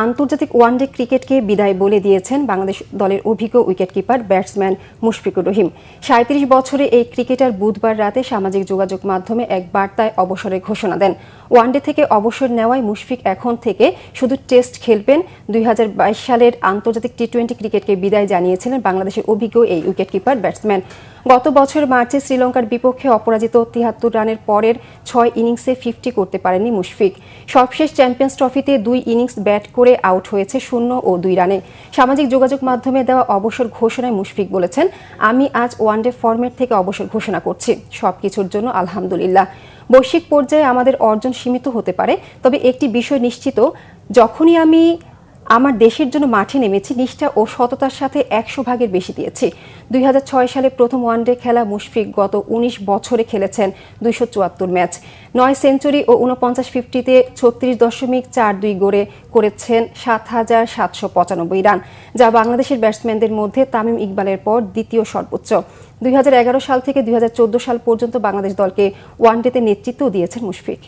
আন্তর্জাতিক ওয়ানডে ক্রিকেটকে বিদায় বলে দিয়েছেন বাংলাদেশ দলের অভিজ্ঞ উইকেটকিপার ব্যাটসম্যান মুশফিকুর রহিম। ৩৭ বছরে এই ক্রিকেটার বুধবার রাতে সামাজিক যোগাযোগ মাধ্যমে এক বার্তায় অবসরের ঘোষণা দেন। ওয়ানডে থেকে অবসর নেওয়ায় মুশফিক এখন থেকে শুধু টেস্ট খেলবেন। ২০২২ সালের আন্তর্জাতিক টি-20 ক্রিকেটকে বিদায় জানিয়েছিলেন বাংলাদেশের অভিজ্ঞ এই উইকেটকিপার ব্যাটসম্যান। গত বছর মার্চে শ্রীলঙ্কার বিপক্ষে অপরাজিত ৭৩ রানের পরের ৬ ইনিংসে 50 করতে পারেননি মুশফিক। সবশেষ চ্যাম্পিয়ন্স ট্রফিতে ২ ইনিংস ব্যাট করে আউট হয়েছে ০ ও ২ রানে। সামাজিক যোগাযোগ মাধ্যমে দেওয়া অবসর ঘোষণায় মুশফিক বলেছেন, আমি আজ ওয়ানডে ফরম্যাট থেকে অবসর ঘোষণা করছি। সবকিছুর জন্য আলহামদুলিল্লাহ। বৈশ্বিক পর্যায়ে আমাদের অর্জন সীমিত হতে পারে, তবে একটি বিষয় নিশ্চিত, যখনই আমি আমার দেশের জন্য মাঠে নেমেছি নিষ্ঠা ও সততার সাথে ১০০ ভাগের বেশি দিয়েছি। ২০০৬ সালে প্রথম ওয়ানডে খেলা মুশফিক গত ১৯ বছরে খেলেছেন ২৭৪ ম্যাচ, ৯ সেঞ্চুরি ও ৪৯ 50-তে ৩৬.৪২ গড়ে করেছেন ৭,৭৯৫ রান, যা বাংলাদেশের ব্যাটসম্যানদের মধ্যে তামিম ইকবালের পর দ্বিতীয় সর্বোচ্চ। ২০১১ সাল থেকে ২০১৪ সাল পর্যন্ত বাংলাদেশ দলকে ওয়ানডেতে নেতৃত্ব দিয়েছেন মুশফিক।